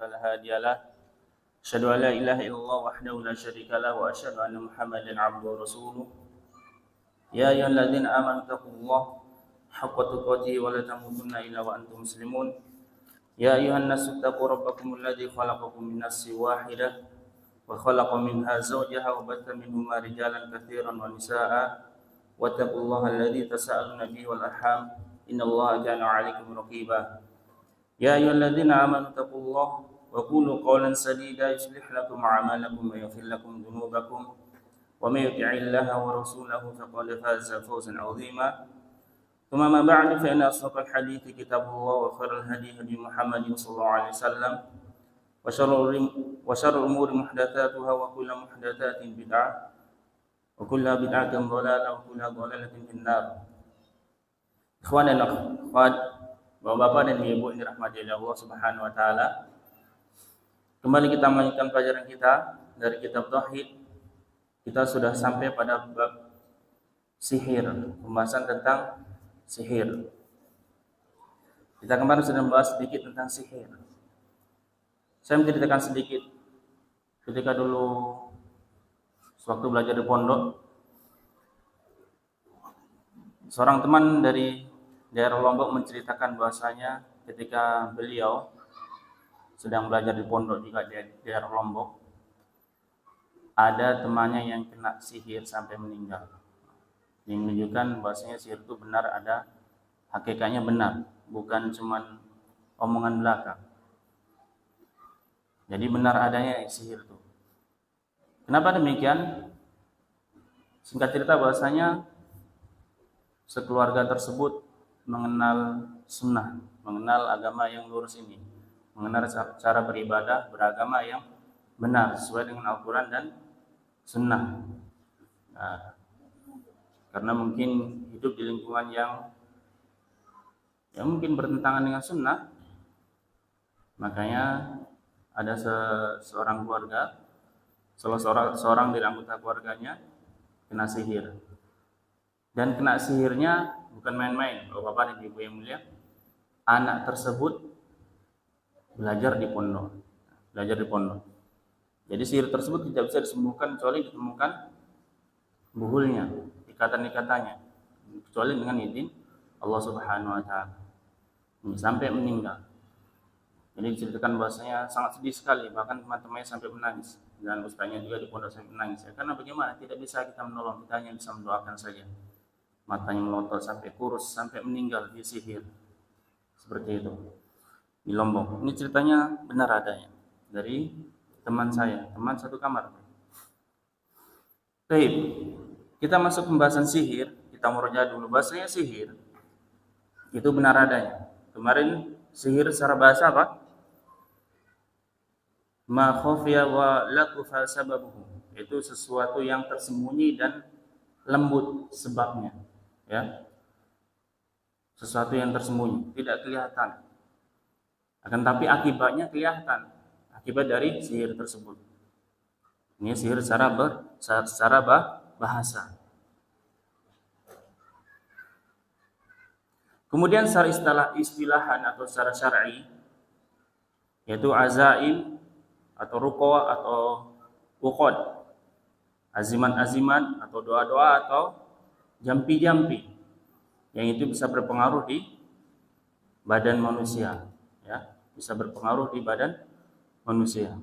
فلا هادي له أشهد أن لا إله إلا الله وحده لا شريك له وأشهد أن محمدا عبده ورسوله يا أيها الذين آمنوا اتقوا الله حق تقاته ولا تموتن إلا وأنتم مسلمون يا أيها الناس اتقوا ربكم الذي خلقكم من نفس واحدة وخلق منها زوجها وبث منهما رجالا كثيرا ونساء واتقوا الله الذي تساءلون به والأرحام إن الله كان عليكم رقيبا يا أيها الذين آمنوا اتقوا الله وقولوا قولا سديدا يصلح لكم أعمالكم ويغفر لكم ذنوبكم ومن يطع الله ورسوله فقد فاز فوزا عظيما ثم ما بعد فإن أصدق الحديث كتاب الله وخير الهدي هدي محمد صلى الله عليه وسلم وشر الأمور محدثاتها وكل محدثات بدعة وكل بدعة ضلالة وكل ضلالة في النار. Ikhwan dan akhwat, bapak-bapak dan ibu yang dirahmati oleh Allah Subhanahu wa taala. Kembali kita melanjutkan pelajaran kita dari kitab Tauhid. Kita sudah sampai pada bab sihir, pembahasan tentang sihir. Kita kemarin sudah membahas sedikit tentang sihir. Saya menceritakan sedikit ketika dulu sewaktu belajar di pondok, seorang teman dari daerah Lombok menceritakan bahwasanya ketika beliau sedang belajar di pondok juga di daerah Lombok, ada temannya yang kena sihir sampai meninggal. Yang menunjukkan bahwasanya sihir itu benar, ada hakikatnya benar, bukan cuma omongan belaka. Jadi benar adanya sihir itu. Kenapa demikian? Singkat cerita bahwasanya sekeluarga tersebut mengenal sunnah, mengenal agama yang lurus ini, mengenal cara beribadah, beragama yang benar sesuai dengan Al-Quran dan sunnah. Nah, karena mungkin hidup di lingkungan yang mungkin bertentangan dengan sunnah, makanya ada seorang keluarga, seorang dari anggota keluarganya kena sihir. Dan kena sihirnya bukan main-main, Bapak dan Ibu yang mulia. Anak tersebut belajar di pondok. Jadi sihir tersebut tidak bisa disembuhkan kecuali ditemukan buhulnya, ikatan-ikatannya, kecuali dengan izin Allah Subhanahu wa taala. Sampai meninggal. Jadi diceritakan bahwasanya sangat sedih sekali, bahkan teman-temannya sampai menangis dan ustaznya juga di pondok sampai menangis. Karena bagaimana? Tidak bisa kita menolong, kita hanya bisa mendoakan saja. Matanya melotot sampai kurus, sampai meninggal di sihir. Seperti itu. Di Lombok. Ini ceritanya benar adanya dari teman saya, teman satu kamar. Baik. Kita masuk pembahasan sihir, kita murojaah dulu. Bahasanya sihir itu benar adanya. Kemarin sihir secara bahasa apa? Ma khafiya wa lakufa sababuhu. Itu sesuatu yang tersembunyi dan lembut sebabnya. Ya, sesuatu yang tersembunyi, tidak kelihatan. Akan tapi akibatnya kelihatan. Akibat dari sihir tersebut. Ini sihir secara bahasa. Kemudian secara istilahan atau secara syar'i, yaitu azaim atau ruqa atau uqad, aziman-aziman atau doa-doa atau jampi-jampi yang itu bisa berpengaruh di badan manusia, ya, bisa berpengaruh di badan manusia.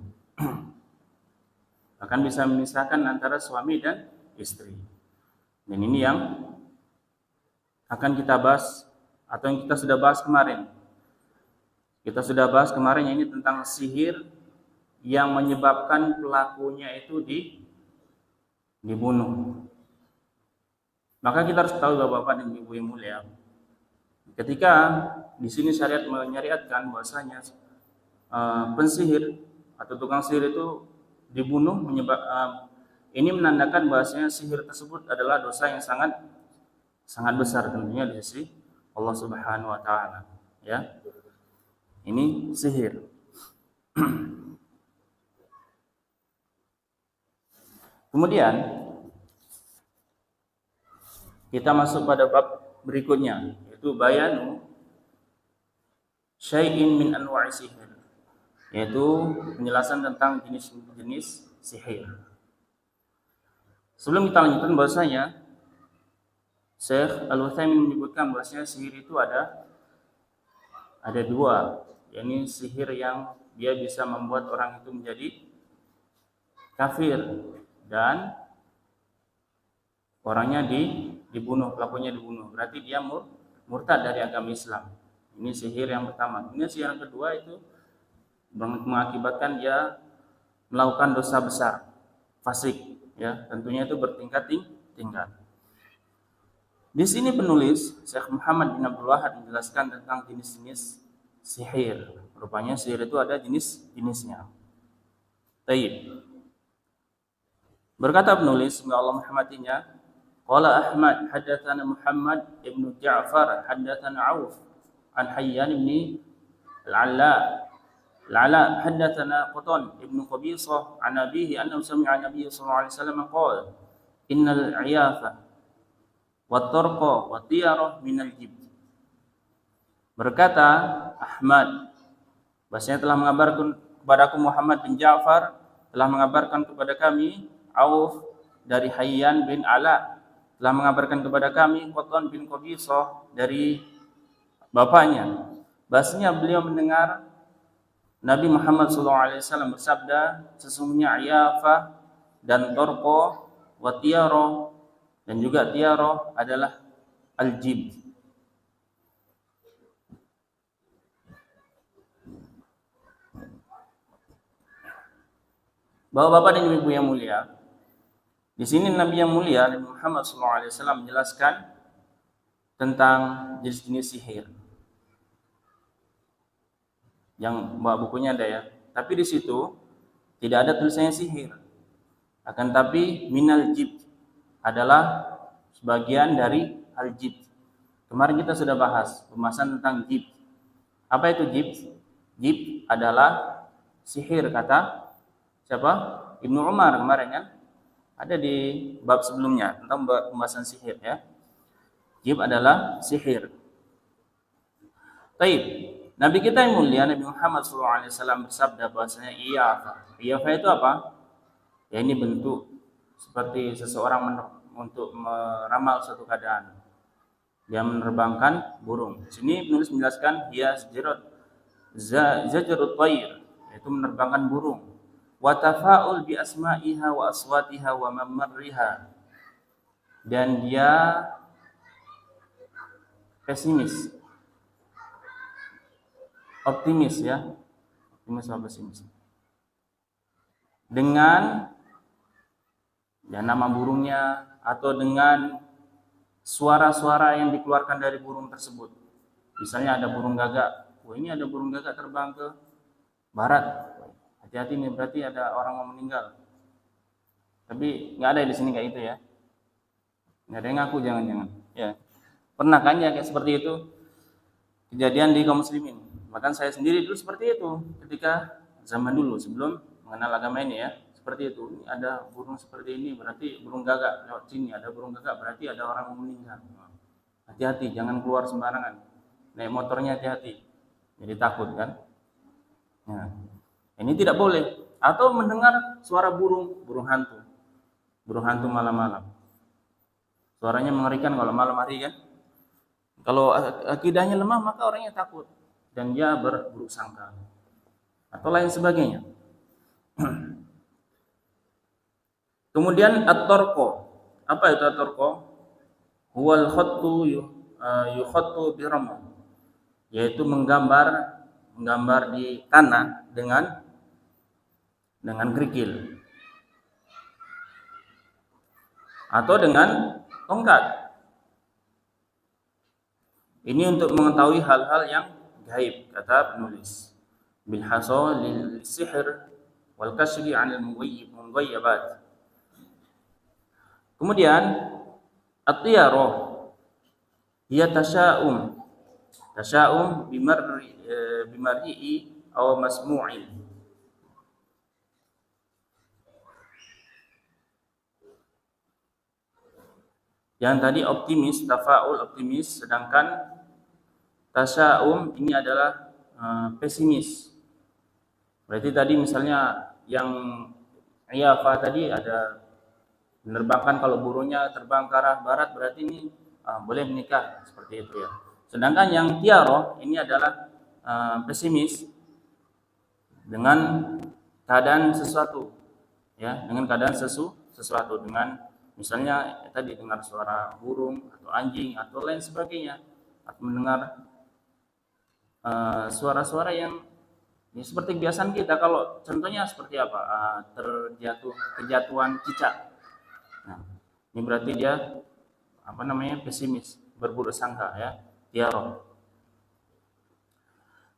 Bahkan bisa memisahkan antara suami dan istri. Dan ini yang akan kita bahas atau yang kita sudah bahas kemarin. Kita sudah bahas kemarin ini tentang sihir yang menyebabkan pelakunya itu dibunuh. Maka kita harus tahu Bapak dan Ibu yang mulia, ketika di sini syariat menyariatkan bahwasanya pensihir atau tukang sihir itu dibunuh, ini menandakan bahwasanya sihir tersebut adalah dosa yang sangat besar tentunya di sisi Allah Subhanahu wa taala, ya. Ini sihir. Kemudian kita masuk pada bab berikutnya, yaitu bayanu syai'in min anwa'i sihir. yaitu penjelasan tentang jenis-jenis sihir. Sebelum kita lanjutkan, bahwasanya Syekh Al-Utsaimin menyebutkan bahwasanya sihir itu ada dua, yakni sihir yang dia bisa membuat orang itu menjadi kafir dan orangnya dibunuh, pelakunya dibunuh. Berarti dia murtad dari agama Islam. Ini sihir yang pertama. Kemudian sihir yang kedua itu mengakibatkan dia melakukan dosa besar, fasik, ya, tentunya itu bertingkat-tingkat. Di sini penulis Syekh Muhammad bin Abdul Wahhab menjelaskan tentang jenis-jenis sihir. Rupanya sihir itu ada jenis-jenisnya. Baik. Berkata penulis, semoga Allah merahmatinya, qala Ahmad haddatsana Muhammad ibn Ja'far haddatsana Auf an Hayyan ibn al-Ala haddatsana Qutan ibn Qabisah an abihi annahu sami'a Nabiy sallallahu alaihi wasallam qala innal 'iyafa wat tarqa wat tiyarah minal jibt. Berkata Ahmad, bahasanya telah mengabarkan kepadaku Muhammad bin Ja'far, telah mengabarkan kepada kami Auf dari Hayyan bin Ala, telah mengabarkan kepada kami Qutan bin Qabisah dari bapaknya, bahasanya beliau mendengar Nabi Muhammad SAW bersabda, sesungguhnya Iyafah dan Torqo wa Tiyaro dan juga Tiyaro adalah al-jib. Bapak-bapak dan ibu yang mulia, di sini Nabi yang mulia Nabi Muhammad SAW menjelaskan tentang jenis-jenis sihir. Yang bawa bukunya ada ya. Tapi di situ tidak ada tulisannya sihir. Akan tapi minal jib adalah sebagian dari al-jib. Kemarin kita sudah bahas pembahasan tentang jib. Apa itu jib? Jib adalah sihir, kata siapa? Ibnu Umar kemarin kan? Ada di bab sebelumnya tentang pembahasan sihir ya. Jib adalah sihir. Baik. Nabi kita yang mulia Nabi Muhammad SAW bersabda bahwasanya iyafah. Iyafah itu apa? Ya, ini bentuk seperti seseorang untuk meramal suatu keadaan. Dia menerbangkan burung. Di sini penulis menjelaskan dia zajrut tayr, yaitu menerbangkan burung. Wa tafa'ul bi asma'iha wa aswatiha wa mamarriha. Dan dia pesimis, optimis ya, optimis atau pesimis dengan ya nama burungnya atau dengan suara-suara yang dikeluarkan dari burung tersebut. Misalnya ada burung gagak, wah ini ada burung gagak terbang ke barat, hati-hati nih, berarti ada orang mau meninggal. Tapi nggak ada di sini kayak itu ya, nggak ada yang ngaku, jangan-jangan ya. Pernah kan ya kayak seperti itu kejadian di kaum muslimin. Bahkan saya sendiri dulu seperti itu ketika zaman dulu sebelum mengenal agama ini ya, seperti itu. Ini ada burung seperti ini berarti burung gagak lewat sini, ada burung gagak berarti ada orang yang meninggal. Hati-hati, jangan keluar sembarangan. Naik motornya hati-hati. Jadi takut kan? Nah, ini tidak boleh. Atau mendengar suara burung hantu. Burung hantu malam-malam. Suaranya mengerikan kalau malam hari kan? Kalau akidahnya lemah maka orangnya takut dan dia berburuk sangka atau lain sebagainya. Kemudian at-tarqa. Apa itu at-tarqa? Huwal khattu yukhattu biram, yaitu menggambar di tanah dengan kerikil atau dengan tongkat. Ini untuk mengetahui hal-hal yang gaib, kata penulis. Bil hasa lil sihr wal kashfi 'anil mughayyabat. Kemudian at-tiyarah hiya tasya'um bimar'i aw masmu'in. Yang tadi optimis, tafa'ul optimis, sedangkan tasya'um ini adalah pesimis. Berarti tadi misalnya yang iyafah tadi ada menerbangkan, kalau burungnya terbang ke arah barat berarti ini boleh menikah, seperti itu ya. Sedangkan yang tiaroh ini adalah pesimis dengan keadaan sesuatu, ya, dengan keadaan sesuatu, dengan misalnya tadi dengar suara burung atau anjing atau lain sebagainya, atau mendengar suara-suara yang ya, seperti kebiasaan kita. Kalau contohnya seperti apa? Kejatuhan cicak. Nah, ini berarti dia pesimis, berburuk sangka, ya, tiaroh.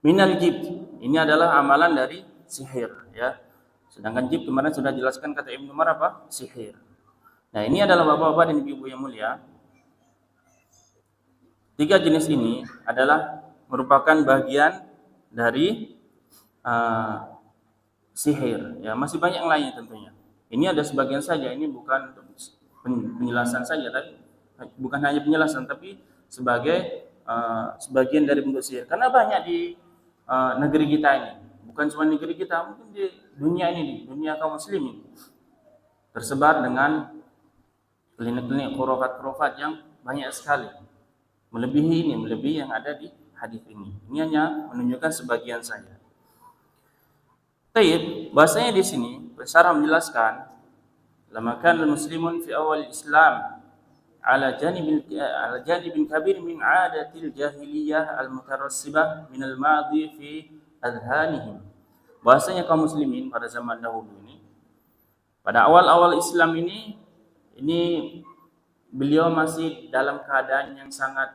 Minal jibt, ini adalah amalan dari sihir, ya. Sedangkan jibt kemarin sudah jelaskan kata Ibnu Umar apa? Sihir. Nah, ini adalah bapak-bapak dan ibu-ibu yang mulia. 3 jenis ini adalah merupakan bagian dari sihir, ya. Masih banyak yang lainnya tentunya. Ini ada sebagian saja, ini bukan penjelasan saja, tapi bukan hanya penjelasan, tapi sebagai sebagian dari bentuk sihir. Karena banyak di negeri kita ini, bukan cuma negeri kita, mungkin di dunia ini, di dunia kaum muslimin, tersebar dengan klinik-klinik khurafat-khurafat yang banyak sekali, melebihi yang ada di hadis ini. Ini hanya menunjukkan sebagian saja. Taib, bahasanya di sini Syarah menjelaskan, lama kana muslimun fi awal Islam ala janibin kabir min adatil jahiliyah al-mutarassibah min al-madi fi adhanihim. Bahasanya kaum muslimin pada zaman dahulu ini, pada awal-awal Islam ini beliau masih dalam keadaan yang sangat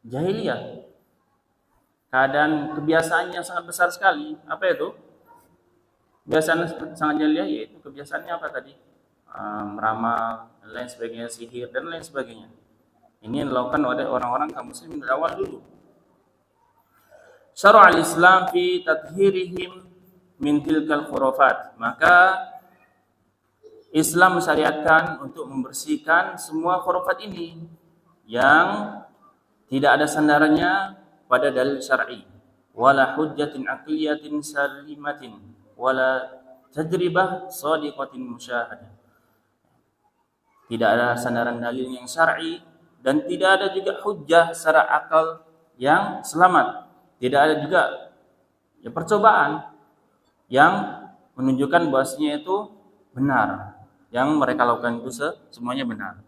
jahiliyah. Keadaan kebiasaannya sangat besar sekali. Apa itu? Kebiasaan sangat jahiliyah, yaitu kebiasaannya apa tadi? Meramal, dan lain sebagainya, sihir dan lain sebagainya. Ini yang dilakukan oleh orang-orang kaum muslimin dari awal dulu. Syara' al-Islam fi tathhirihim min tilkal khurafat. Maka Islam mensyariatkan untuk membersihkan semua khurafat ini yang tidak ada sandarannya pada dalil syar'i, wala hujjatin aqliyatin salimatin, wala tajribah shadiqatin musyahadah. Tidak ada sandaran dalil yang syar'i dan tidak ada juga hujjah secara akal yang selamat. Tidak ada juga ya percobaan yang menunjukkan bahwasanya itu benar. Yang mereka lakukan itu semuanya benar.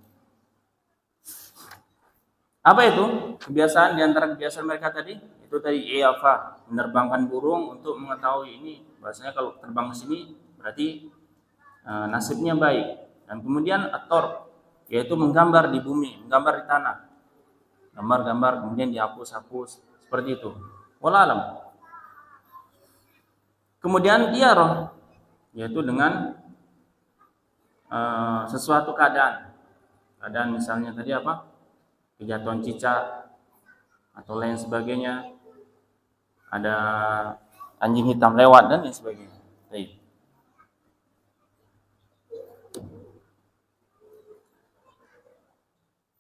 Apa itu? Kebiasaan di antara kebiasaan mereka tadi, itu tadi iyafah, menerbangkan burung untuk mengetahui ini bahwasanya kalau terbang ke sini berarti nasibnya baik. Dan kemudian at-torq, yaitu menggambar di bumi, menggambar di tanah. Gambar-gambar kemudian dihapus-hapus seperti itu. Wallahu alam. Kemudian tiaroh, yaitu dengan sesuatu keadaan misalnya tadi apa, kejatuhan cicak atau lain sebagainya, ada anjing hitam lewat dan lain sebagainya. Baik.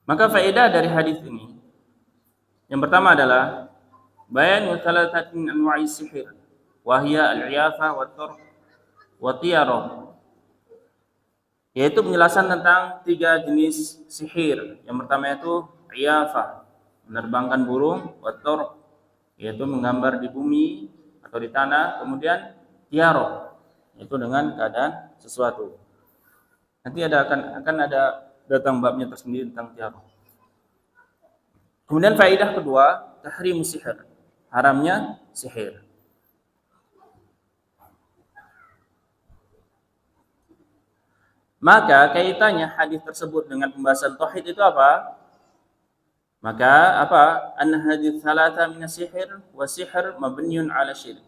Maka faedah dari hadis ini yang pertama adalah bayan thalathatin anwa'i sihir wa hiya al-'iyafah wa at-tarq wa tiyarah, yaitu penjelasan tentang 3 jenis sihir. Yang pertama itu iyafah, menerbangkan burung, wator, yaitu menggambar di bumi atau di tanah, kemudian tiaro, yaitu dengan keadaan sesuatu. Nanti akan ada datang babnya tersendiri tentang tiaro. Kemudian faedah kedua, tahrim sihir, haramnya sihir. Maka kaitannya hadis tersebut dengan pembahasan tauhid itu apa? Maka apa? Anna hadis thalatha min sihir wa sihr mabniun ala syirik.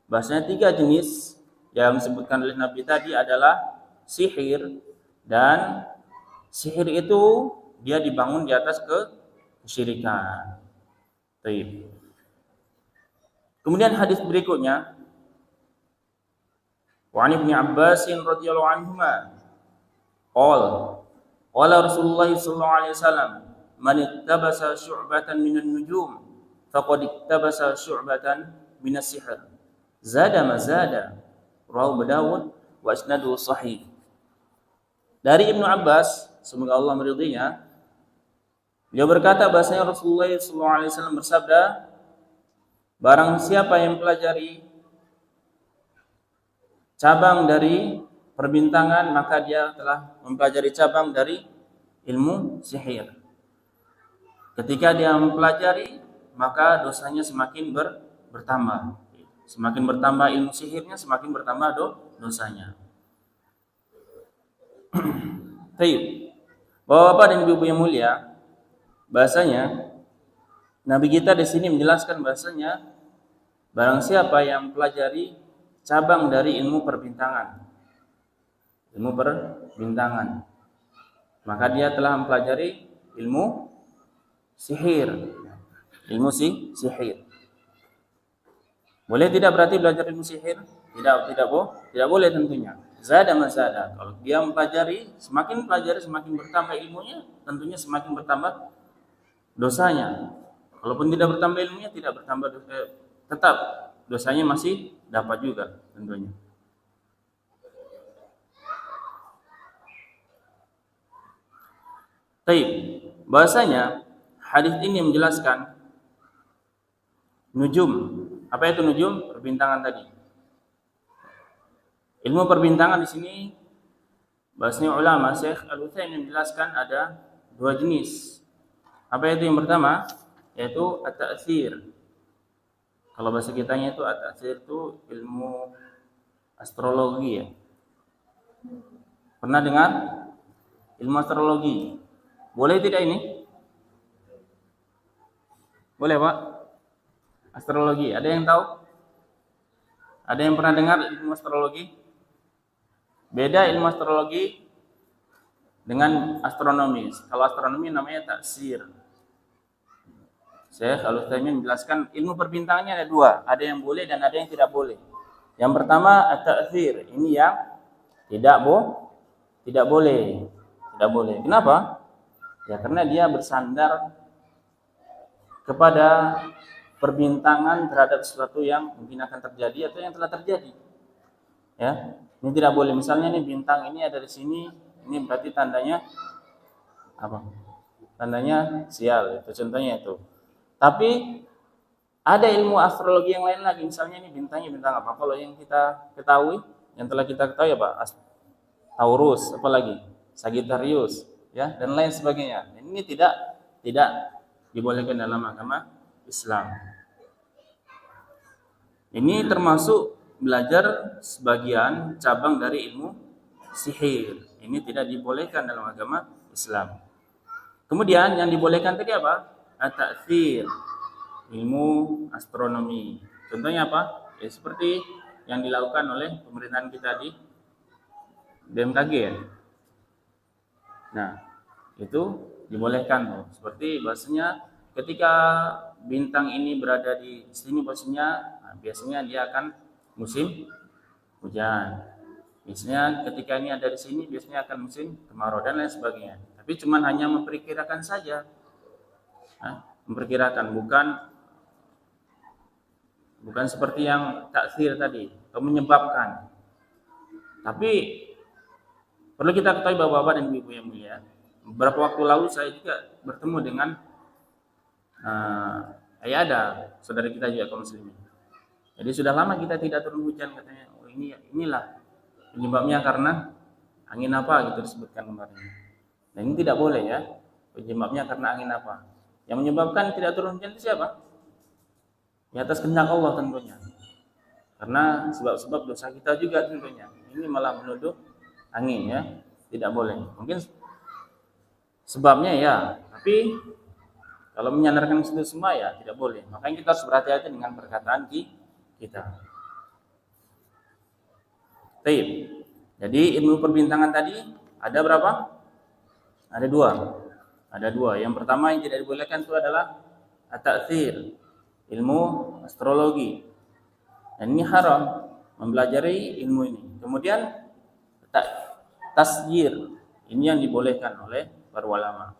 Bahasanya 3 jenis yang disebutkan oleh Nabi tadi adalah sihir, dan sihir itu dia dibangun di atas kesyirikan. Baik. Kemudian hadis berikutnya, wa an Ibnu Abbas radhiyallahu anhuma qala Rasulullah sallallahu alaihi wasallam, man ittabasa syu'batan minan nujum faqad ittabasa syu'batan minas sihr. Zada mazada. Rawahu Abu Dawud wa isnaduhu sahih. Dari Ibnu Abbas, semoga Allah meridhinya, beliau berkata bahasanya Rasulullah SAW bersabda, barang siapa yang pelajari cabang dari perbintangan, maka dia telah mempelajari cabang dari ilmu sihir. Ketika dia mempelajari, maka dosanya semakin bertambah. Semakin bertambah ilmu sihirnya, semakin bertambah dosanya. Baik. Bapak-bapak dan ibu-ibu yang mulia, bahasanya Nabi kita di sini menjelaskan bahasanya barang siapa yang mempelajari cabang dari ilmu perbintangan, maka dia telah mempelajari ilmu sihir. Sihir. Boleh tidak berarti belajar ilmu sihir? Tidak boleh tentunya. Zada mazada. Kalau dia mempelajari, semakin bertambah ilmunya, tentunya semakin bertambah dosanya. Kalaupun tidak bertambah ilmunya, tidak bertambah tetap dosanya masih dapat juga tentunya. Baik, bahasanya hadis ini menjelaskan nujum. Apa itu nujum? Perbintangan tadi. Ilmu perbintangan di sini bahasanya ulama Syekh Al-Utsaimin menjelaskan ada dua jenis. Apa itu yang pertama? Yaitu at-ta'tsir. Kalau bahasa kitanya itu at-ta'tsir itu ilmu astrologi ya. Pernah dengar ilmu astrologi? Boleh tidak ini? Boleh, Pak? Astrologi, ada yang tahu? Ada yang pernah dengar ilmu astrologi? Beda ilmu astrologi dengan astronomi. Kalau astronomi namanya taksir. Syekh Al-Utsaimin menjelaskan ilmu perbintangannya ada dua, ada yang boleh dan ada yang tidak boleh. Yang pertama at-ta'tsir, ini yang tidak boleh. Kenapa? Ya karena dia bersandar kepada perbintangan terhadap sesuatu yang mungkin akan terjadi atau yang telah terjadi. Ya, ini tidak boleh. Misalnya nih bintang ini ada di sini, ini berarti tandanya apa? Tandanya sial. Itu contohnya itu. Tapi ada ilmu astrologi yang lain lagi. Misalnya ini bintangnya bintang apa? Kalau yang kita ketahui, yang telah kita ketahui apa? Taurus, apalagi Sagittarius, ya dan lain sebagainya. Ini tidak dibolehkan dalam agama Islam. Ini termasuk belajar sebagian cabang dari ilmu sihir. Ini tidak dibolehkan dalam agama Islam. Kemudian yang dibolehkan tadi apa? At-ta'tsir, ilmu astronomi. Contohnya apa? Ya seperti yang dilakukan oleh pemerintahan kita di BMKG ya. Nah, itu dibolehkan tuh. Seperti bahasanya ketika bintang ini berada di sini posisinya, nah, biasanya dia akan musim hujan. Biasanya ketika ini ada di sini, biasanya akan musim kemarau dan lain sebagainya. Tapi cuma hanya memperkirakan saja. Nah, memperkirakan, bukan seperti yang taksir tadi, atau menyebabkan. Tapi perlu kita ketahui bapak-bapak dan ibu-ibu yang mulia. Beberapa waktu lalu saya juga bertemu dengan ada saudara kita juga kaum muslimin. Jadi sudah lama kita tidak turun hujan katanya. Oh inilah penyebabnya karena angin apa gitu disebutkan kemarin. Nah ini tidak boleh ya. Penyebabnya karena angin apa? Yang menyebabkan tidak turun hujan itu siapa? Di atas kehendak Allah tentunya. Karena sebab-sebab dosa kita juga tentunya. Ini malah menuduh angin ya. Tidak boleh. Mungkin sebabnya ya, tapi kalau menyandarkan itu semua ya tidak boleh. Makanya kita harus berhati-hati dengan perkataan kita. Baik. Jadi ilmu perbintangan tadi ada berapa? Ada dua. Yang pertama yang tidak dibolehkan itu adalah at-ta'tsir, ilmu astrologi. Dan ini haram mempelajari ilmu ini. Kemudian tasyir, ini yang dibolehkan oleh para ulama.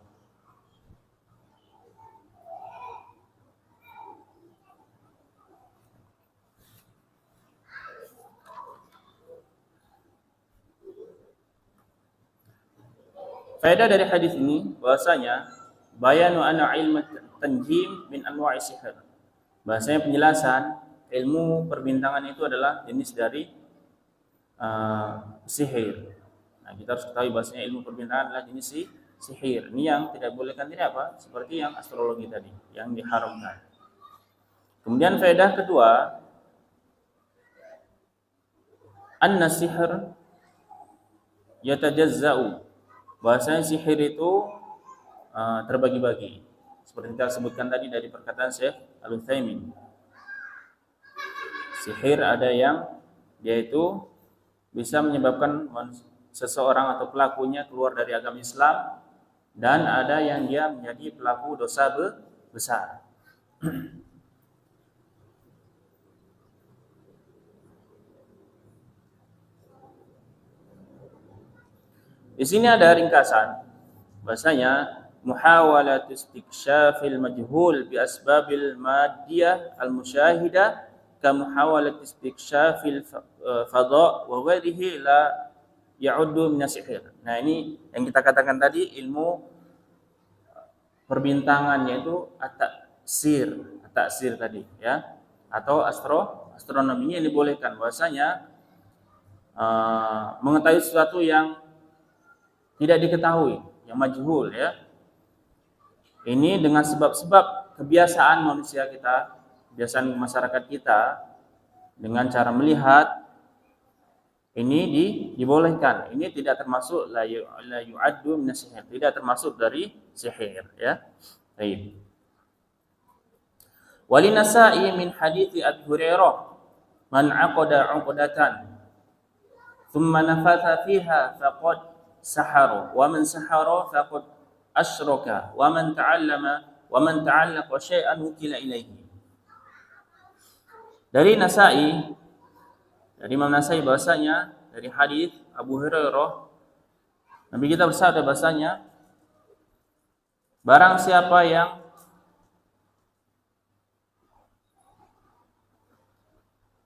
Faedah dari hadis ini bahwasanya bayanu anna ilmu tanjim min anwa'i sihir. Bahasanya penjelasan ilmu perbintangan itu adalah jenis dari sihir. Nah, kita harus ketahui bahasanya ilmu perbintangan adalah jenis sihir. Ini yang tidak bolehkan tidak apa? Seperti yang astrologi tadi, yang diharamkan. Kemudian faedah kedua, anna sihr yatajazza'u. Bahasanya sihir itu terbagi-bagi. Seperti kita sebutkan tadi dari perkataan Syekh Al-Utsaimin. Sihir ada yang dia itu bisa menyebabkan seseorang atau pelakunya keluar dari agama Islam, dan ada yang dia menjadi pelaku dosa besar. Di sini ada ringkasan bahasanya muhawalat istiksyafil majhul bi asbabil maddiyah al-musyahidah ka muhawalat istiksyafil fadha wa ghairihi la ya'uddu min as-sihir. Nah, ini yang kita katakan tadi ilmu perbintangan, yaitu at-taksir tadi ya, atau astronominya dibolehkan. Bahwasanya mengetahui sesuatu yang tidak diketahui, yang majhul ya. Ini dengan sebab-sebab kebiasaan manusia kita, kebiasaan masyarakat kita dengan cara melihat, ini dibolehkan. Ini tidak termasuk la yu'addu min sihir, tidak termasuk dari sihir ya. Baik. Walinasai min hadits Abi Hurairah man 'aqada 'uqdatan thumma nafatha fiha faqad saharu wa man sahara faqad asyraka wa man ta'allaqa syai'an wukila ilaihi. Dari Nasai, dari Imam Nasai bahasanya dari hadis Abu Hurairah, Nabi kita bersabda bahasanya barang siapa yang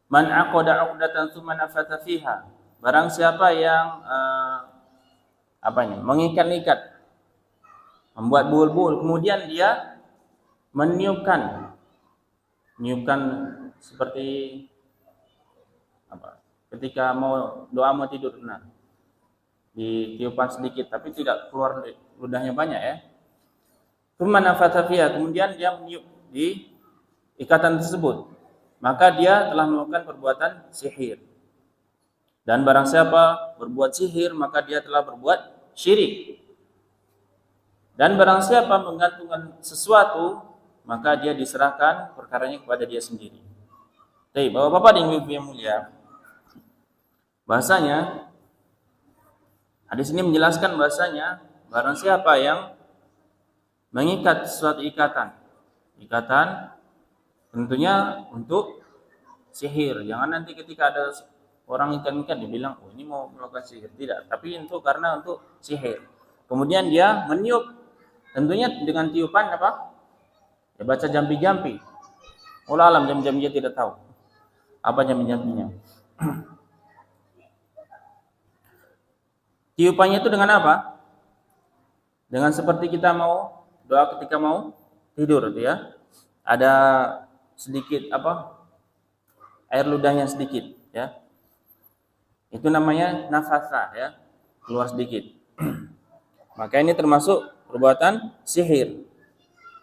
man aqada 'uqdatan tsumma nafatha fiha, barang siapa yang mengikat-ikat, membuat bul-bul, kemudian dia meniupkan seperti ketika mau doa mau tidur, nah ditiupkan sedikit tapi tidak keluar ludahnya banyak ya. Tsumma nafatha fiha, kemudian dia meniup di ikatan tersebut, maka dia telah melakukan perbuatan sihir. Dan barang siapa berbuat sihir, maka dia telah berbuat syirik. Dan barang siapa menggantungkan sesuatu, maka dia diserahkan perkaranya kepada dia sendiri. Baik, Bapak-bapak dan Ibu yang mulia, bahasanya hadis ini menjelaskan bahasanya barang siapa yang mengikat suatu ikatan tentunya untuk sihir. Jangan nanti ketika ada orang ikan-ikan dibilang, oh ini mau melakukan sihir. Tidak, tapi karena untuk sihir. Kemudian dia meniup, tentunya dengan tiupan apa? Ya baca jampi-jampi. Wallah alam, jampi-jampinya tidak tahu apa jampi-jampinya. Tiupannya itu dengan apa? Dengan seperti kita mau doa ketika mau tidur itu ya. Ada sedikit air ludahnya sedikit ya. Itu namanya nafasa ya, keluar sedikit. Maka ini termasuk perbuatan sihir.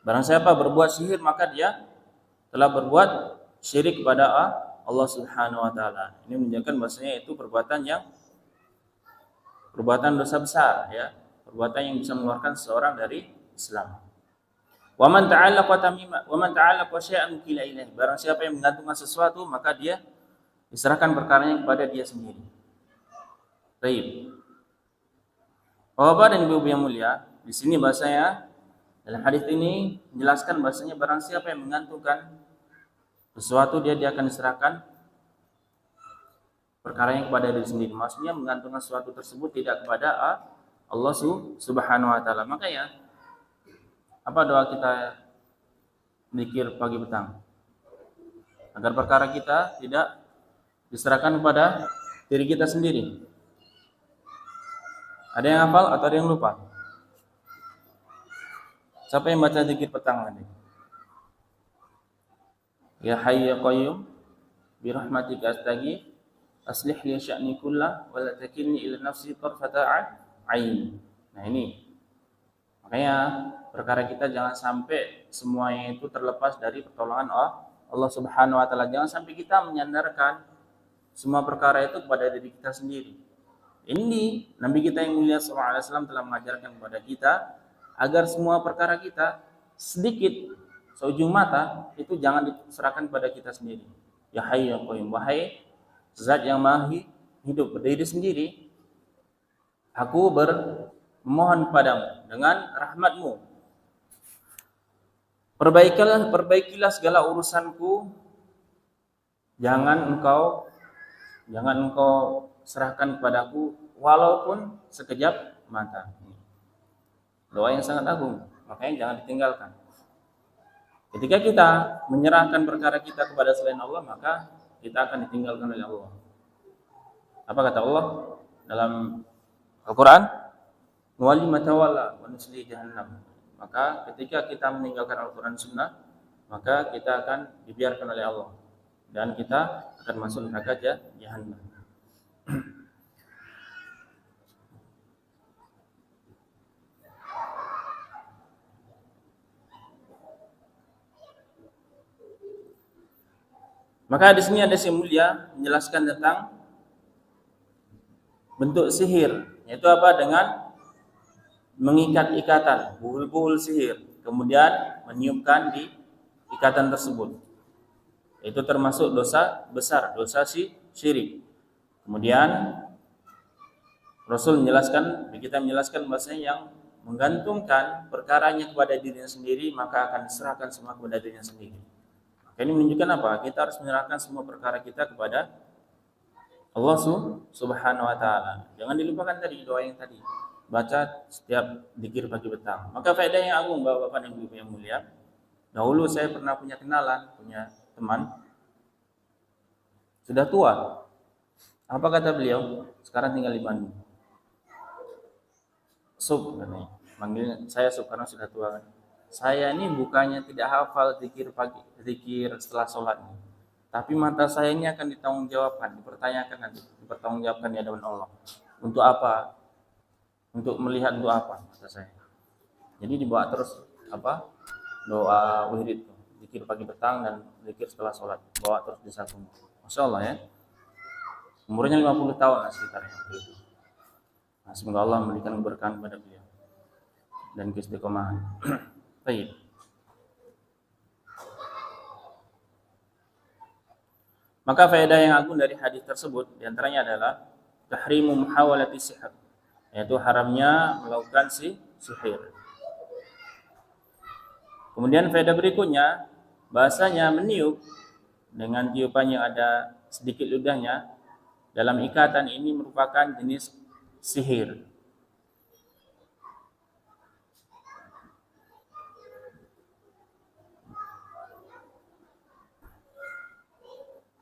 Barang siapa berbuat sihir, maka dia telah berbuat syirik kepada Allah Subhanahu wa taala. Ini menunjukkan bahwasanya itu perbuatan dosa besar ya, perbuatan yang bisa mengeluarkan seseorang dari Islam. Wa man ta'allaqa syai'an wukila ilaihi. Barang siapa yang menggantungkan sesuatu, maka dia diserahkan perkaranya kepada dia sendiri. Baik. Bapak dan Ibu yang mulia, di sini bahasanya dalam hadis ini menjelaskan bahasanya barang siapa yang menggantungkan sesuatu, dia akan diserahkan perkaranya kepada diri sendiri. Maksudnya menggantungkan sesuatu tersebut tidak kepada Allah Subhanahu wa taala. Makanya apa doa kita zikir pagi petang? Agar perkara kita tidak diserahkan kepada diri kita sendiri. Ada yang hafal atau ada yang lupa? Siapa yang baca zikir petang tadi? Ya Hayy ya Qayyum bi rahmatika astaghith aslih li sya'ni kullah wa la takilni ila nafsi tarfata ain. Nah ini makanya perkara kita jangan sampai semuanya itu terlepas dari pertolongan Allah Subhanahu wa taala. Jangan sampai kita menyandarkan semua perkara itu kepada diri kita sendiri. Ini Nabi kita yang mulia sallallahu alaihi wasallam telah mengajarkan kepada kita agar semua perkara kita sedikit seujung mata itu jangan diserahkan kepada kita sendiri. Ya Hayy ya Qayyum, wahai Zat yang Maha Hidup berdiri sendiri, aku bermohon padamu dengan rahmatmu. Perbaikilah segala urusanku. Jangan engkau serahkan kepadaku walaupun sekejap mata. Doa yang sangat agung, makanya jangan ditinggalkan. Ketika kita menyerahkan perkara kita kepada selain Allah, maka kita akan ditinggalkan oleh Allah. Apa kata Allah dalam Al-Quran? Nuwalli ma tawalla wa nuslihi jahannam. Maka ketika kita meninggalkan Al-Quran Sunnah, maka kita akan dibiarkan oleh Allah dan kita akan masuk neraka jahannam. Maka di sini ada si mulia menjelaskan tentang bentuk sihir, yaitu apa? Dengan mengikat ikatan, buhul-buhul sihir, kemudian meniupkan di ikatan tersebut. Itu termasuk dosa besar, dosa syirik. Kemudian Rasul menjelaskan, kita menjelaskan bahasanya yang menggantungkan perkaranya kepada dirinya sendiri, maka akan diserahkan semua kepada dirinya sendiri. Ini menunjukkan apa? Kita harus menyerahkan semua perkara kita kepada Allah Subhanahu wa taala. Jangan dilupakan tadi doa yang tadi. Baca setiap zikir pagi petang. Maka faedah yang agung Bapak-bapak dan Ibu yang mulia. Dahulu saya pernah punya kenalan, punya teman sudah tua. Apa kata beliau? Sekarang tinggal di Bandung. Sub katanya. Manggil saya Sub karena sudah tua kan. Saya ini bukannya tidak hafal zikir pagi, zikir setelah sholat, tapi mata saya ini akan ditanggungjawabkan, dipertanyakan nanti, dipertanggungjawabkan di hadapan Allah. Untuk apa? Untuk melihat untuk apa mata saya. Jadi dibawa terus apa? Doa wirid, zikir pagi petang dan zikir setelah sholat, bawa terus di saku. Masya Allah ya. Umurnya 50 tahun lah sekitarnya itu. Nah, semoga Allah memberikan keberkahan kepada beliau dan keistiqomahan. Baik. Maka faedah yang agung dari hadis tersebut diantaranya adalah tahrimu muhawalati sihir, yaitu haramnya melakukan sihir. Kemudian faedah berikutnya, bahasanya meniup dengan tiupan yang ada sedikit ludahnya dalam ikatan ini merupakan jenis sihir.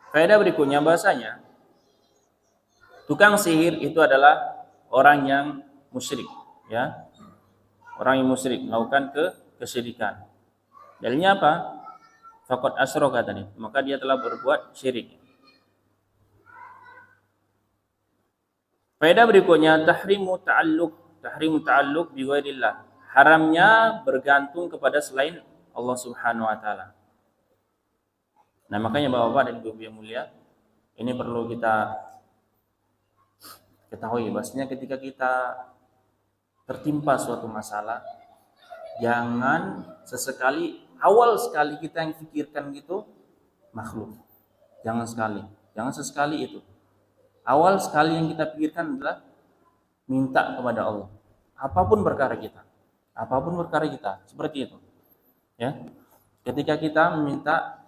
Faedah berikutnya bahasanya tukang sihir itu adalah orang yang musyrik, ya. Orang yang musyrik melakukan kesyirikan. Dalilnya apa? Faqad asyraka tadi, maka dia telah berbuat syirik. Faedah berikutnya tahrimu ta'alluq bi ghairillah. Haramnya bergantung kepada selain Allah Subhanahu wa taala. Nah, makanya Bapak-bapak dan Ibu yang mulia, ini perlu kita ketahui bahwasanya ketika kita tertimpa suatu masalah, jangan sesekali awal sekali kita yang pikirkan gitu makhluk. Jangan sesekali itu. Awal sekali yang kita pikirkan adalah minta kepada Allah. Apapun perkara kita, seperti itu. Ya. Ketika kita minta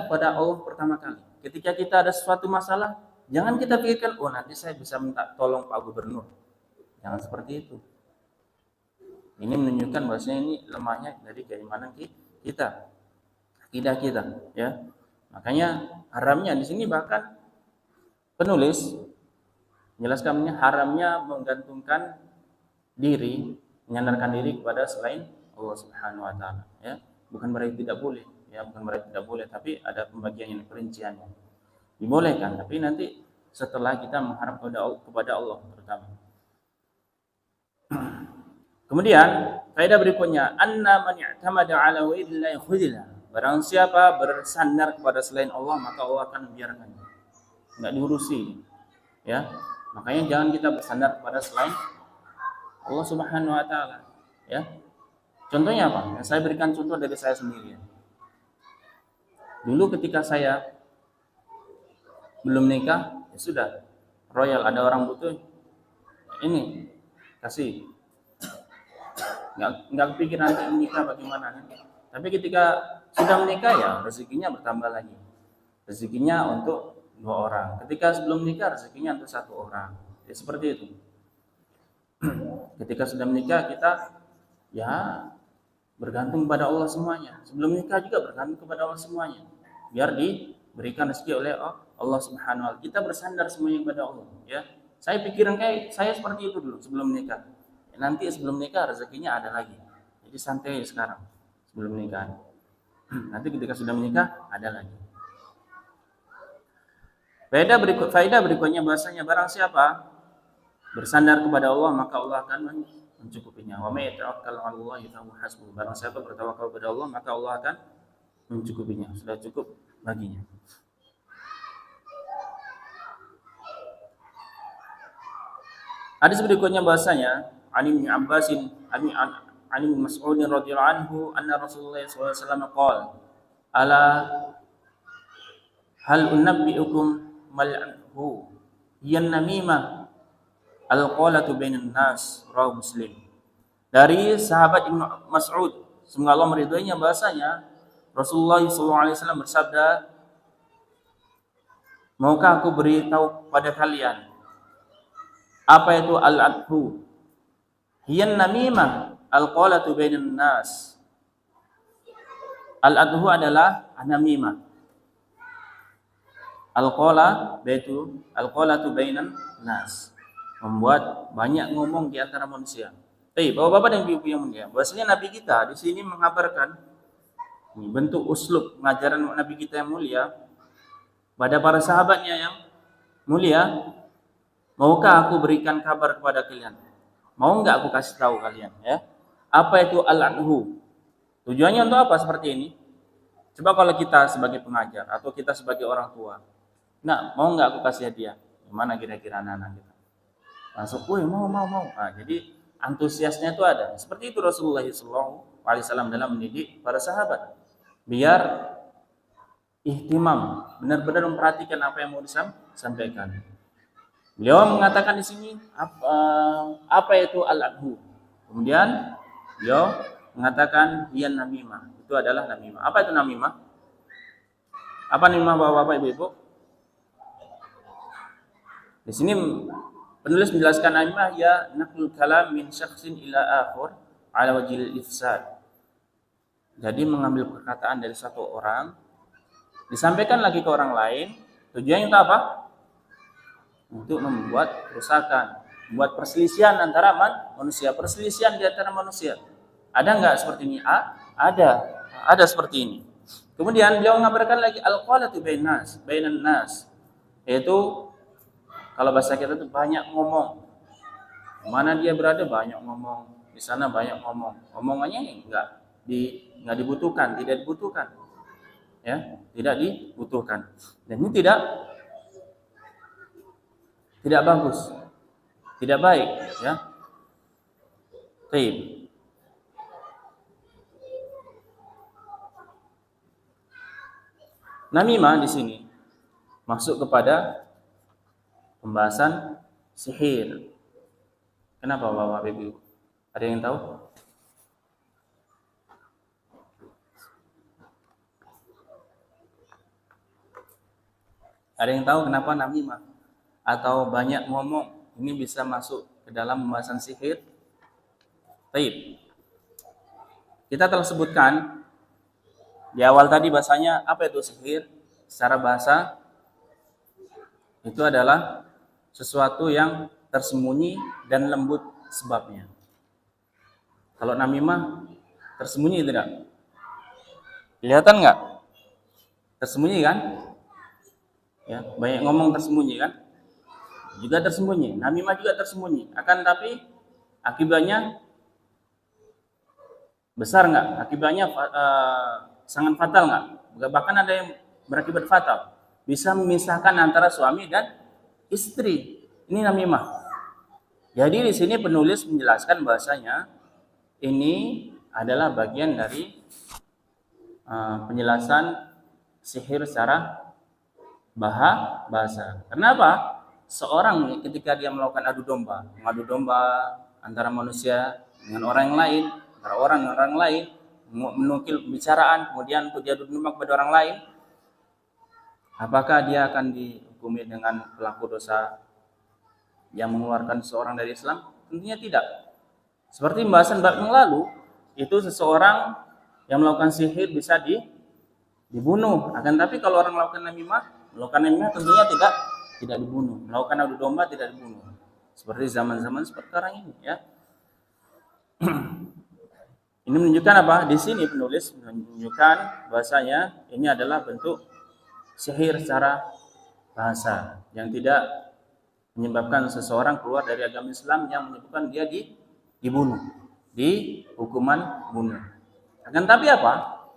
kepada Allah pertama kali. Ketika kita ada suatu masalah, jangan kita pikirkan, oh nanti saya bisa minta tolong Pak Gubernur. Jangan seperti itu. Ini menunjukkan bahwasanya ini lemahnya dari keimanan kita, akidah kita, ya. Makanya haramnya di sini bahkan penulis menjelaskannya haramnya menggantungkan diri, menyandarkan diri kepada selain Allah Subhanahu wa taala, ya. Bukan berarti tidak boleh, ya, bukan berarti tidak boleh, tapi ada pembagian yang perinciannya. Dibolehkan, tapi nanti setelah kita mengharap kepada Allah terutama. Kemudian faedah berikutnya, anna man i'tamada ala ghairillah khudila. Barang siapa bersandar kepada selain Allah, maka Allah akan membiarkannya. Enggak diurusi. Ya. Makanya jangan kita bersandar kepada selain Allah Subhanahu wa taala, ya. Contohnya apa? Saya berikan contoh dari saya sendiri. Dulu ketika saya belum nikah, ya sudah. Royal, ada orang butuh, ini kasih. Nggak kepikiran nanti menikah bagaimana kan? Tapi ketika sudah menikah, ya rezekinya bertambah lagi. Rezekinya untuk 2 orang. Ketika sebelum menikah, rezekinya untuk 1 orang. Ya, seperti itu. Ketika sudah menikah, kita ya bergantung kepada Allah semuanya. Sebelum menikah juga bergantung kepada Allah semuanya. Biar diberikan rezeki oleh Allah Subhanahu wa taala. Kita bersandar semuanya kepada Allah, ya. Saya pikiran kayak saya seperti itu dulu sebelum menikah. Nanti sebelum nikah rezekinya ada lagi. Jadi santai sekarang sebelum menikah. Nanti ketika sudah menikah ada lagi. Faedah berikutnya bahasanya barang siapa bersandar kepada Allah maka Allah akan mencukupinya. Wa may yatawakkal 'ala Allah fahuwa hasbuh. Barang siapa bertawakal kepada Allah maka Allah akan mencukupinya. Sudah cukup baginya. Hadis berikutnya bahasanya Ali bin Abbas Ali bin Mas'ud radhiyallahu anhu anna Rasulullah sallallahu alaihi wasallam qala ala hal unabbiukum mal'anhu yan namimah al-qalatu bainan nas rawahu Muslim. Dari sahabat Ibnu Mas'ud, semoga Allah meridhoinya, bahasanya Rasulullah sallallahu alaihi wasallam bersabda, maukah aku beritahu pada kalian apa itu al-adhu? Hiyan namimah al-qalatu bainan nas. Al-adhu adalah namimah. Al-qalatu bainan nas. Membuat banyak ngomong di antara manusia. Bapak-bapak dan ibu-ibu yang mulia, bahwasanya Nabi kita di sini mengabarkan bentuk uslub pengajaran Nabi kita yang mulia pada para sahabatnya yang mulia. Maukah aku berikan kabar kepada kalian? Mau enggak aku kasih tahu kalian, ya? Apa itu al-adhu? Tujuannya untuk apa seperti ini? Coba kalau kita sebagai pengajar atau kita sebagai orang tua, nah, mau enggak aku kasih hadiah? Gimana kira-kira anak-anak kita? Langsung, mau. Nah, jadi antusiasnya itu ada. Seperti itu Rasulullah SAW dalam mendidik para sahabat. Biar ihtimam, benar-benar memperhatikan apa yang mau disampaikan. Beliau mengatakan di sini apa itu al-adhu. Kemudian beliau mengatakan hiyan namimah. Itu adalah namimah. Apa itu namimah? Apa namimah Bapak Ibu? Di sini penulis menjelaskan namimah ya naqlul kalam min syakhsin ila akhar ala wajhil ifsad. Jadi mengambil perkataan dari satu orang disampaikan lagi ke orang lain. Tujuannya untuk apa? Untuk membuat kerusakan, membuat perselisihan antara manusia, perselisihan di antara manusia. Ada enggak seperti ini? Ada seperti ini. Kemudian beliau mengabarkan lagi al-qalatu bainan nas, yaitu kalau bahasa kita itu banyak ngomong. Mana dia berada banyak ngomong, di sana banyak ngomong. Omongannya enggak dibutuhkan, tidak dibutuhkan. Ya, tidak dibutuhkan. Dan ini tidak bagus, tidak baik, ya. Baik. Namimah di sini masuk kepada pembahasan sihir. Kenapa Bapak Ibu? Ada yang tahu? Ada yang tahu kenapa namimah atau banyak ngomong ini bisa masuk ke dalam pembahasan sihir? Baik. Kita telah sebutkan di awal tadi bahasanya apa itu sihir? Secara bahasa itu adalah sesuatu yang tersembunyi dan lembut sebabnya. Kalau namimah Tersembunyi tidak? Kelihatan nggak? Tersembunyi kan? Ya, banyak ngomong tersembunyi kan? Juga tersembunyi. Namimah juga tersembunyi. Akan tapi akibatnya besar nggak? Akibatnya sangat fatal nggak? Bahkan ada yang berakibat fatal. Bisa memisahkan antara suami dan istri. Ini namimah. Jadi di sini penulis menjelaskan bahasanya ini adalah bagian dari penjelasan sihir secara bahasa. Kenapa? Seorang ketika dia melakukan mengadu domba antara manusia dengan orang yang lain, antara orang dengan orang lain, menukil pembicaraan, kemudian untuk dia adu domba kepada orang lain, apakah dia akan dihukumi dengan pelaku dosa yang mengeluarkan seseorang dari Islam? Tentunya tidak. Seperti pembahasan bab yang lalu, itu seseorang yang melakukan sihir bisa dibunuh. Akan tapi kalau orang melakukan namimah tentunya tidak dibunuh. Melakukan adu domba tidak dibunuh. Seperti zaman-zaman sekarang ini, ya. Ini menunjukkan apa? Di sini penulis menunjukkan bahasanya ini adalah bentuk sihir secara bahasa yang tidak menyebabkan seseorang keluar dari agama Islam, yang menyebabkan dia dibunuh, di hukuman bunuh. Akan tapi apa?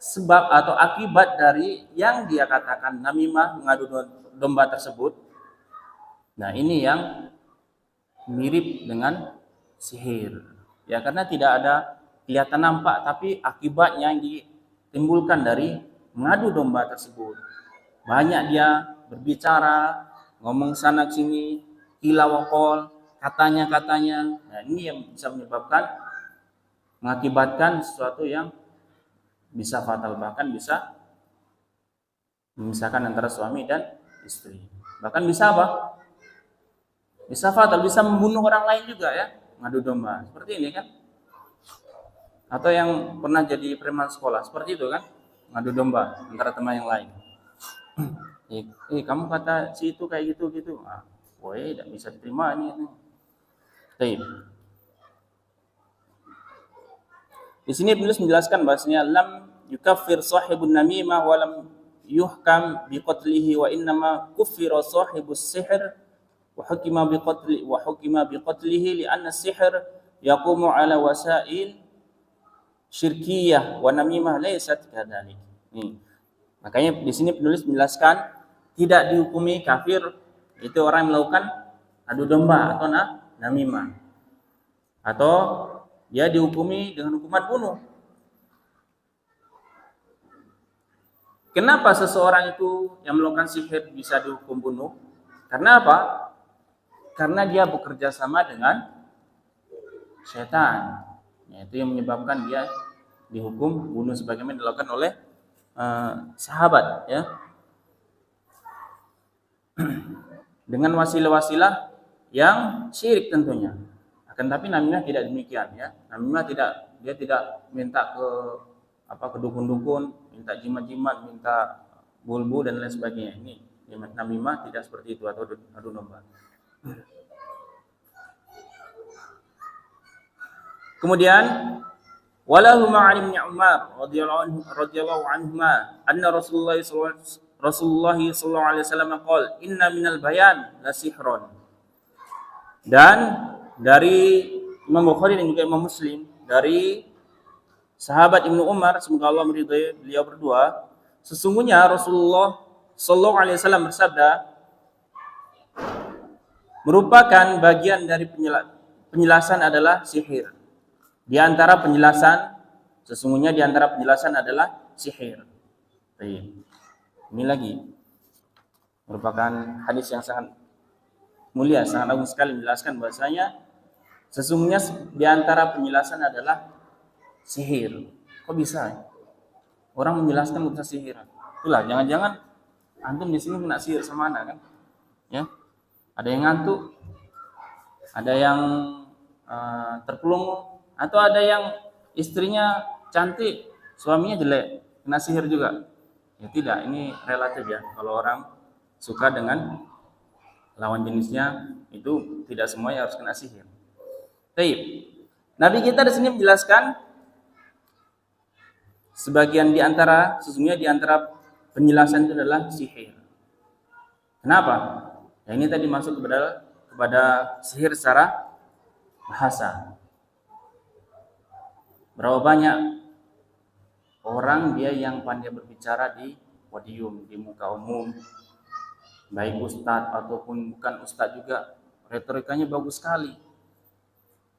Sebab atau akibat dari yang dia katakan namimah, mengadu domba tersebut. Nah, ini yang mirip dengan sihir. Ya, karena tidak ada kelihatan nampak, tapi akibatnya yang ditimbulkan dari mengadu domba tersebut. Banyak dia berbicara, ngomong sana sini, kila wakol, katanya. Nah, ini yang bisa mengakibatkan sesuatu yang bisa fatal, bahkan bisa memisahkan antara suami dan istri. Bahkan bisa apa? Bisa fatal, bisa membunuh orang lain juga, ya, ngadu domba. Seperti ini kan? Atau yang pernah jadi preman sekolah, seperti itu kan? Ngadu domba antara teman yang lain. Kamu kata si itu kayak gitu. Tidak bisa diterima ini. Baik. Di sini penulis menjelaskan bahasanya lam yukaffir sahibun namimah wa lam yuhkam biqatlihi wa innama kuffira sahibus sihr wa hukima biqatlihi li'anna sihr yaqumu ala wasail syirkiyah wa namimah laysat kadzalik. Makanya di sini penulis menjelaskan tidak dihukumi kafir itu orang yang melakukan adu domba atau namimah, atau dia dihukumi dengan hukuman bunuh. Kenapa seseorang itu yang melakukan sihir bisa dihukum bunuh? Karena apa? Karena dia bekerja sama dengan setan. Itu yang menyebabkan dia dihukum bunuh sebagaimana dilakukan oleh sahabat, ya. Dengan wasilah-wasilah yang syirik tentunya. Akan tapi namimah tidak demikian, ya. Namimah dia tidak minta ke dukun-dukun, minta jimat-jimat, minta bulbu dan lain sebagainya. Ini namimah tidak seperti itu, atau adu domba. Kemudian walahu ma'an ibn Umar radhiyallahu anhuma anna Rasulullah sallallahu alaihi wasallam qala inna minal bayan la sihron. Dan dari Imam Bukhari dan juga Imam Muslim dari sahabat Ibnu Umar, semoga Allah meridhai beliau berdua, sesungguhnya Rasulullah sallallahu alaihi wasallam bersabda, merupakan bagian dari penjelasan adalah sihir. Sesungguhnya di antara penjelasan adalah sihir. Ini lagi merupakan hadis yang sangat mulia, sangat agung sekali, menjelaskan bahasanya sesungguhnya di antara penjelasan adalah sihir. Kok bisa? Orang menjelaskan bisa sihir. Itulah, jangan-jangan antum di sini kena sihir sama anak kan? Ya. Ada yang ngantuk, ada yang terpelunggu, atau ada yang istrinya cantik, suaminya jelek, kena sihir juga. Ya tidak, ini relatif, ya. Kalau orang suka dengan lawan jenisnya, itu tidak semuanya harus kena sihir. Baik. Nabi kita di sini menjelaskan sesungguhnya di antara penjelasan itu adalah sihir. Kenapa? Ya, ini tadi masuk kepada sihir secara bahasa. Berapa banyak orang dia yang pandai berbicara di podium, di muka umum, baik ustadz ataupun bukan ustadz juga, retorikanya bagus sekali,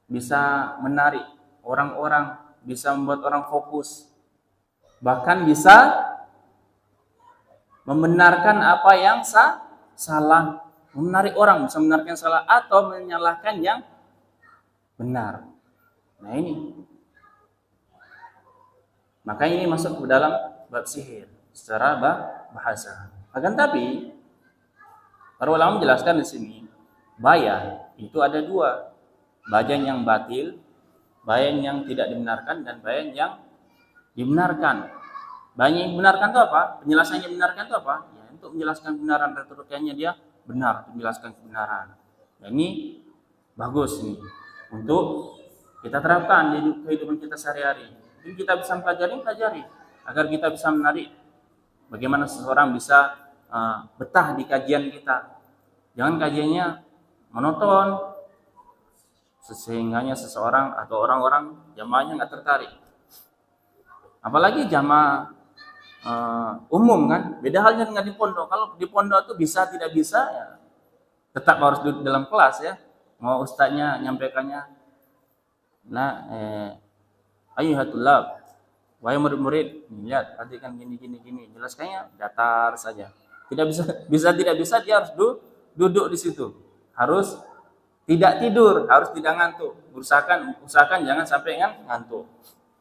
bisa menarik orang-orang, bisa membuat orang fokus, bahkan bisa membenarkan apa yang salah, menarik orang, bisa membenarkan yang salah atau menyalahkan yang benar. Nah ini, makanya ini masuk ke dalam bab sihir secara bahasa. Akan tapi para ulama menjelaskan di sini, bayan itu ada dua, bayan yang batil, bayan yang tidak dibenarkan, dan bayan yang dibenarkan. Bayan yang dibenarkan itu apa? Penjelasannya dibenarkan itu apa? Ya, untuk menjelaskan kebenaran, retorikanya dia benar, menjelaskan kebenaran. Dan ini bagus nih untuk kita terapkan di kehidupan kita sehari-hari. Jadi kita bisa pelajari agar kita bisa menarik bagaimana seseorang bisa betah di kajian kita. Jangan kajiannya monoton sehingganya seseorang atau orang-orang jamaahnya nggak tertarik. Apalagi jamaah umum kan, beda halnya dengan di pondok. Kalau di pondok itu bisa tidak bisa ya tetap harus duduk dalam kelas ya. Mau ustadznya nyampaikannya, nah ayyuhatullah, wahai murid-murid, lihat perhatikan gini, jelaskannya datar saja. Tidak tidak bisa dia harus duduk di situ, harus tidak tidur, harus tidak ngantuk. Usahakan jangan sampai ngantuk.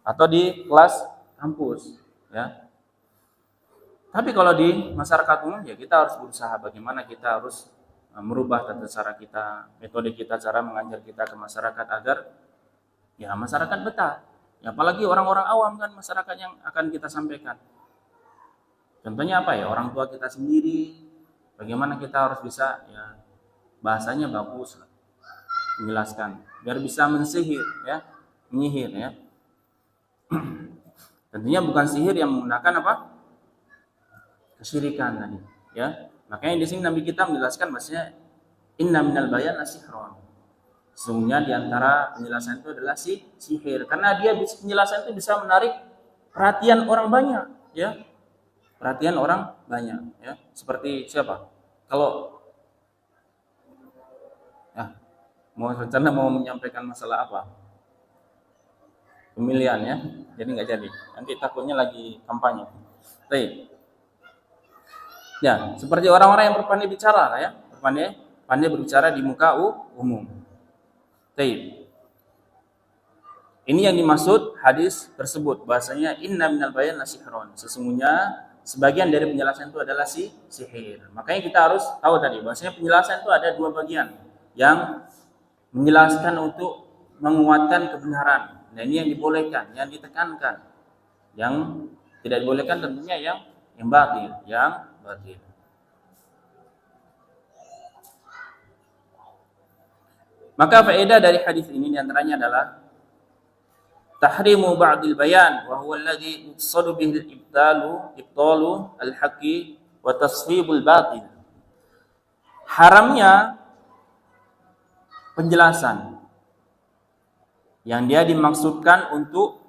Atau di kelas kampus, ya. Tapi kalau di masyarakat umum ya kita harus berusaha bagaimana kita harus merubah tata cara kita, metode kita, cara mengajar kita ke masyarakat agar ya masyarakat betah. Ya, apalagi orang-orang awam kan masyarakat yang akan kita sampaikan. Contohnya apa ya? Orang tua kita sendiri, bagaimana kita harus bisa ya bahasanya bagus lah, menjelaskan biar bisa menyihir ya. Tentunya bukan sihir yang menggunakan apa? Kesyirikan tadi, ya. Makanya di sini Nabi kita menjelaskan bahasanya inna minal bayan lasihron. Sesungguhnya di antara penjelasan itu adalah sihir, karena penjelasan itu bisa menarik perhatian orang banyak, ya. Perhatian orang banyak, ya. Seperti siapa? Kalau rencana mau menyampaikan masalah apa? Pemilihan ya, jadi nggak jadi. Nanti takutnya lagi kampanye. Baik. Ya, seperti orang-orang yang berpandai bicara lah ya, pandai berbicara di muka umum. Baik. Ini yang dimaksud hadis tersebut, bahasanya inna minal bayan lasihron. Sesungguhnya sebagian dari penjelasan itu adalah sihir. Makanya kita harus tahu tadi, bahasanya penjelasan itu ada dua bagian, yang menjelaskan untuk menguatkan kebenaran. Nah, ini yang dibolehkan, yang ditekankan. Yang tidak dibolehkan tentunya yang batil, Maka faedah dari hadis ini diantaranya adalah tahrimu ba'dil bayan wa huwa alladhi yuqsadu bihi ibtalu al-haqqi wa tasfibul batil. Haramnya penjelasan yang dia dimaksudkan untuk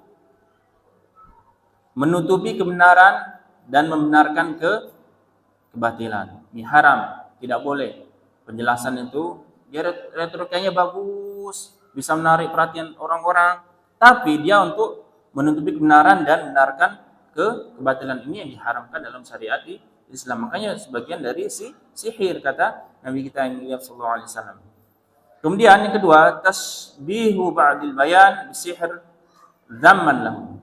menutupi kebenaran dan membenarkan kebatilan. Ini haram, tidak boleh. Penjelasan itu dia retorikanya bagus, bisa menarik perhatian orang-orang, tapi dia untuk menutupi kebenaran dan membenarkan kebatilan, ini yang diharamkan dalam syariat Islam. Makanya sebagian dari sihir, kata Nabi kita yang sallallahu alaihi wasallam. Kemudian yang kedua, tasbihu ba'dil bayan bisihir dzamman lahu,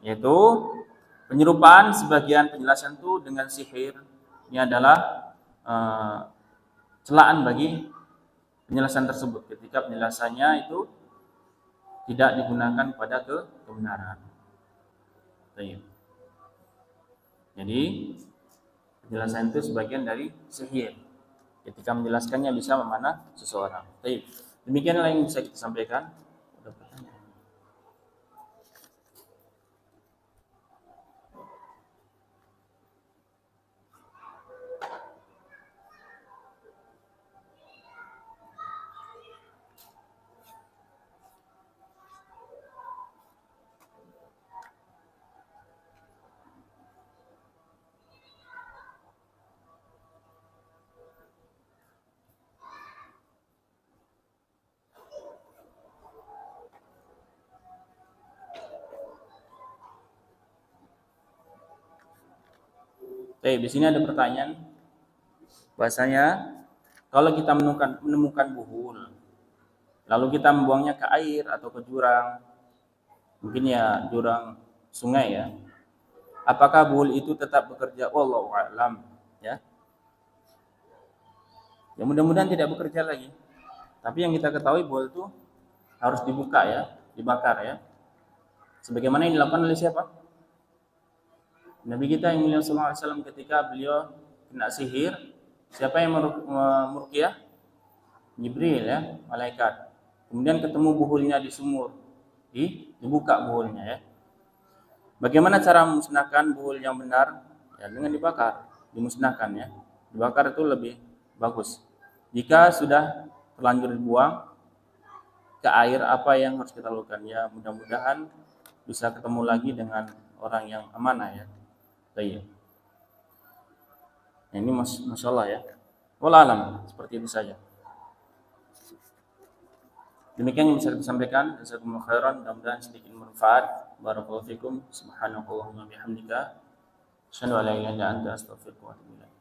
yaitu penyerupaan sebagian penjelasan itu dengan sihir. Ini adalah celaan bagi penjelasan tersebut ketika penjelasannya itu tidak digunakan pada kebenaran. Jadi penjelasan itu sebagian dari sihir ketika menjelaskannya bisa memanah seseorang. Demikianlah yang bisa kita sampaikan. Oke, di sini ada pertanyaan. Bahasanya kalau kita menemukan buhul, lalu kita membuangnya ke air atau ke jurang, mungkin ya jurang sungai ya. Apakah buhul itu tetap bekerja? Wallahu a'lam, ya. Ya mudah-mudahan tidak bekerja lagi. Tapi yang kita ketahui buhul itu harus dibuka ya, dibakar ya. Sebagaimana yang dilakukan oleh siapa? Nabi kita yang mulia sallallahu alaihi wasallam ketika beliau kena sihir, siapa yang meruqyah? Jibril ya, malaikat. Kemudian ketemu buhulnya di sumur, dibuka buhulnya ya. Bagaimana cara memusnahkan buhul yang benar? Ya, dengan dibakar, dimusnahkan ya. Dibakar itu lebih bagus. Jika sudah terlanjur dibuang ke air, apa yang harus kita lakukan? Ya, mudah-mudahan bisa ketemu lagi dengan orang yang amanah ya. Baik. Nah, ini masya Allah ya. Wallahu alam, seperti itu saja. Demikian yang bisa kita sampaikan. Jazakumullahu khairan. Mudah-mudahan sedikit bermanfaat. Barakallahu fikum. Subhanakallahumma bihamdika. Asyhadu an la ilaha illa anta astaghfiruka wa atubu ilaik.